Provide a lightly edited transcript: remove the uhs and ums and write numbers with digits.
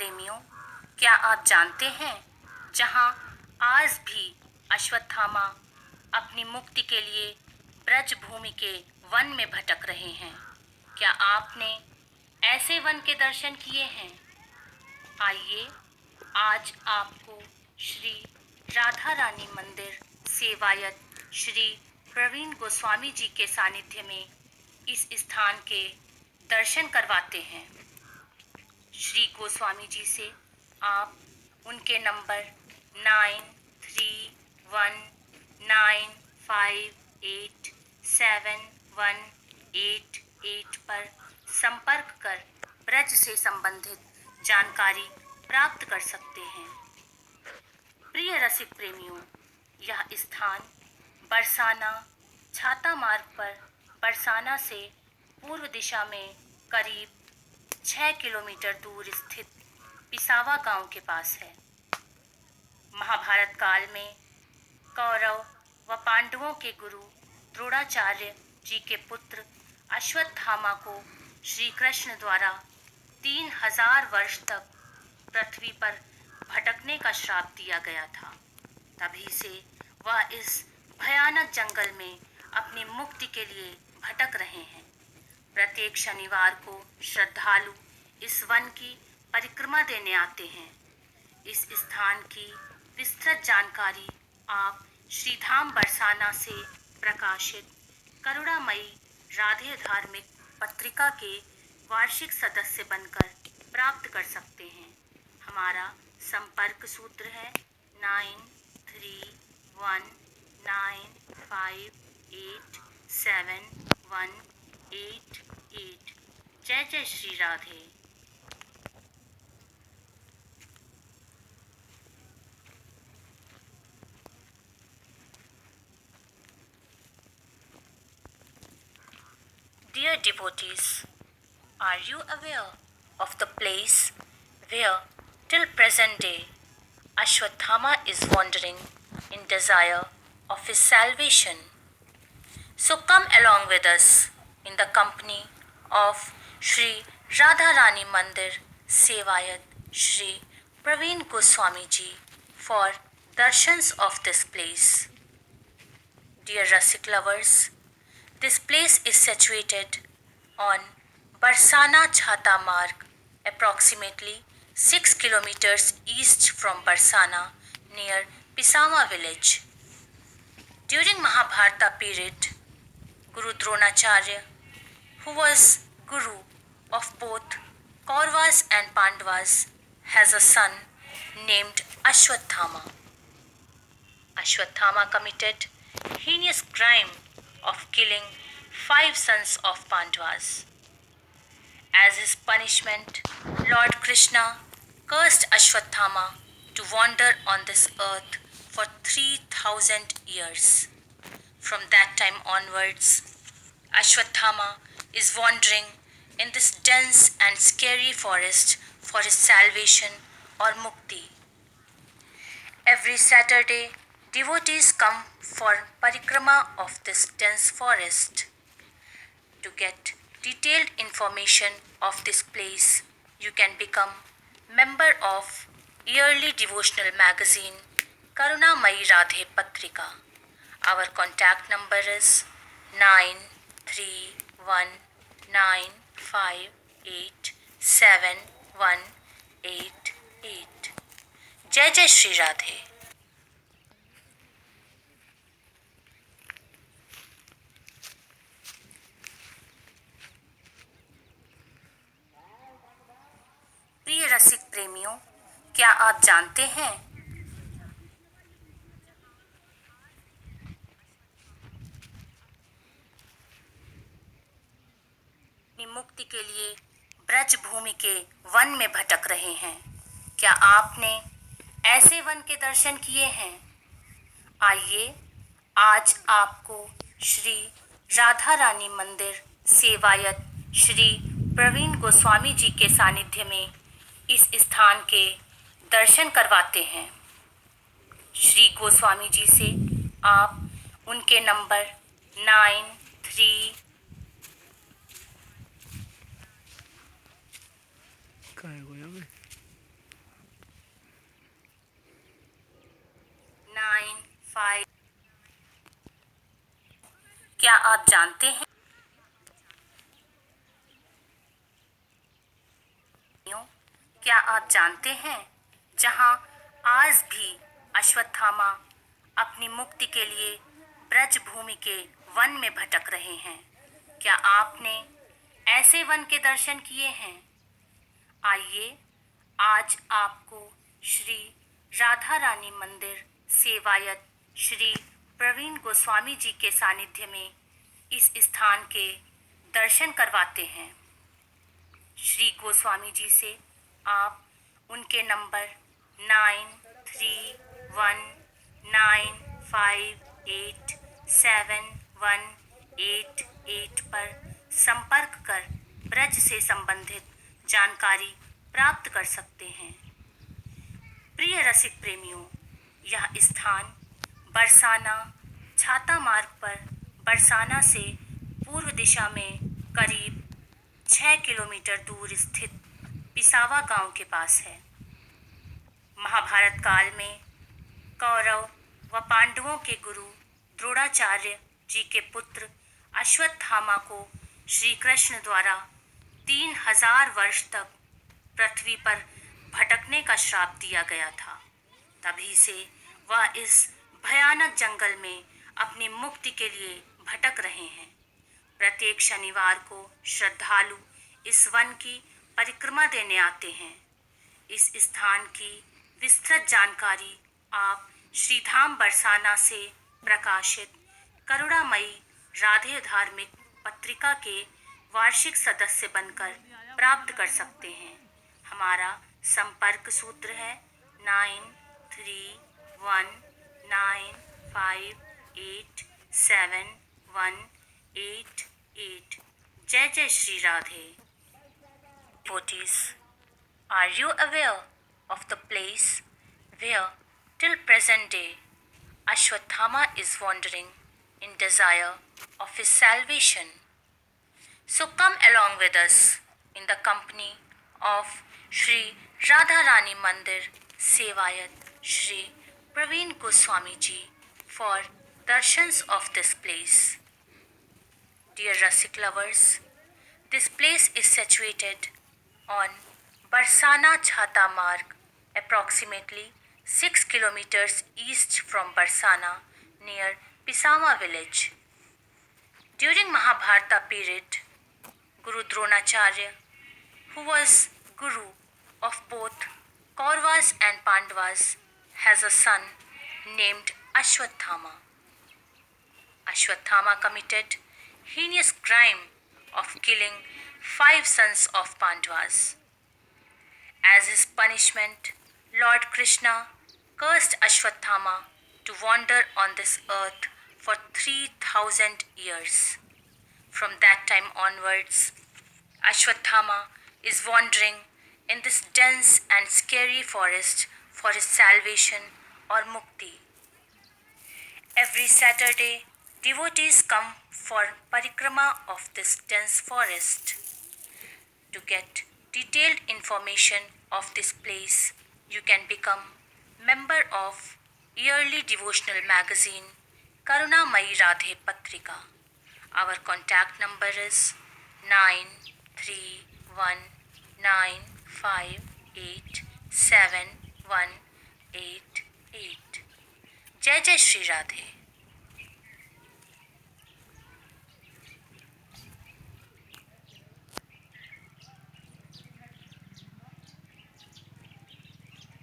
प्रेमियों, क्या आप जानते हैं जहां आज भी अश्वत्थामा अपनी मुक्ति के लिए ब्रज भूमि के वन में भटक रहे हैं? क्या आपने ऐसे वन के दर्शन किए हैं? आइए आज आपको श्री राधा रानी मंदिर सेवायत श्री प्रवीण गोस्वामी जी के सानिध्य में इस स्थान के दर्शन करवाते हैं। श्री गोस्वामी जी से आप उनके नंबर 9319587188 पर संपर्क कर ब्रज से संबंधित जानकारी प्राप्त कर सकते हैं। प्रिय रसिक प्रेमियों, यह स्थान बरसाना छाता मार्ग पर बरसाना से पूर्व दिशा में करीब 6 किलोमीटर दूर स्थित पिसावा गांव के पास है। महाभारत काल में कौरव व पांडवों के गुरु द्रोणाचार्य जी के पुत्र अश्वत्थामा को श्री कृष्ण द्वारा 3000 वर्ष तक पृथ्वी पर भटकने का श्राप दिया गया था। तभी से वह इस भयानक जंगल में अपनी मुक्ति के लिए भटक रहे हैं। प्रत्येक शनिवार को श्रद्धालु इस वन की परिक्रमा देने आते हैं। इस स्थान की विस्तृत जानकारी आप श्रीधाम बरसाना से प्रकाशित करुणामयी राधे धार्मिक पत्रिका के वार्षिक सदस्य बनकर प्राप्त कर सकते हैं। हमारा संपर्क सूत्र है 9315871188। जय जय Shri Radhe. Dear devotees, are you aware of the place where till present day Ashwatthama is wandering in desire of his salvation? So come along with us in the company of Shri Radharani Mandir Sevayat Shri Praveen Goswami Ji for darshans of this place. Dear Rasik lovers, this place is situated on Barsana Chhata Marg, approximately 6 kilometers east from Barsana, near Pisama village. During Mahabharata period, Guru Dronacharya, who was Guru of both Kauravas and Pandavas, has a son named Ashwatthama. Ashwatthama committed heinous crime of killing 5 sons of Pandavas. As his punishment, Lord Krishna cursed Ashwatthama to wander on this earth for 3000 years. From that time onwards, Ashwatthama is wandering in this dense and scary forest for his salvation or mukti. Every Saturday, devotees come for parikrama of this dense forest. To get detailed information of this place, you can become member of yearly devotional magazine Karunamayi Radhe Patrika. Our contact number is 9315871188। जय जय श्री राधे। प्रिय रसिक प्रेमियों, क्या आप जानते हैं अपनी मुक्ति के लिए ब्रज भूमि के वन में भटक रहे हैं? क्या आपने ऐसे वन के दर्शन किए हैं? आइए आज आपको श्री राधा रानी मंदिर सेवायत श्री प्रवीण गोस्वामी जी के सानिध्य में इस स्थान के दर्शन करवाते हैं। श्री गोस्वामी जी से आप उनके नंबर 93 काय गया मैं क्या आप जानते हैं क्या आप जानते हैं जहां आज भी अश्वत्थामा अपनी मुक्ति के लिए ब्रज भूमि के वन में भटक रहे हैं? क्या आपने ऐसे वन के दर्शन किए हैं? आइए आज आपको श्री राधा रानी मंदिर सेवायत श्री प्रवीण गोस्वामी जी के सानिध्य में इस स्थान के दर्शन करवाते हैं। श्री गोस्वामी जी से आप उनके नंबर 9315871888 पर संपर्क कर ब्रज से संबंधित जानकारी प्राप्त कर सकते हैं। प्रिय रसिक प्रेमियों, यह स्थान बरसाना छाता मार्ग पर बरसाना से पूर्व दिशा में करीब 6 किलोमीटर दूर स्थित पिसावा गांव के पास है। महाभारत काल में कौरव व पांडवों के गुरु द्रोणाचार्य जी के पुत्र अश्वत्थामा को श्री कृष्ण द्वारा 3000 वर्ष तक पृथ्वी पर भटकने का श्राप दिया गया था। तभी से वह इस भयानक जंगल में अपनी मुक्ति के लिए भटक रहे हैं। प्रत्येक शनिवार को श्रद्धालु इस वन की परिक्रमा देने आते हैं। इस स्थान की विस्तृत जानकारी आप श्रीधाम बरसाना से प्रकाशित करुणामयी राधे धार्मिक पत्रिका के वार्षिक सदस्य बनकर प्राप्त कर सकते हैं। हमारा संपर्क सूत्र है 9315871888। जय जय Shri Radhe. Devotees, are you aware of the place where till present day Ashwatthama is wandering in desire of his salvation? So come along with us in the company of Shri Radharani Mandir Sevayat Shri Praveen Goswami Ji for darshans of this place. Dear Rasik lovers, this place is situated on Barsana Chhata Marg, approximately 6 kilometers east from Barsana near Pisama village. During Mahabharata period, Guru Dronacharya, who was guru of both Kauravas and Pandavas, has a son named Ashwatthama. Ashwatthama committed heinous crime of killing 5 sons of Pandavas. As his punishment, Lord Krishna cursed Ashwatthama to wander on this earth for 3000 years. From that time onwards, Ashwatthama is wandering in this dense and scary forest for his salvation or mukti. Every Saturday, devotees come for parikrama of this dense forest. To get detailed information of this place, you can become member of yearly devotional magazine Karunamayi Radhe Patrika. Our contact number is 9315871888. Jai Jai Shri Radhe.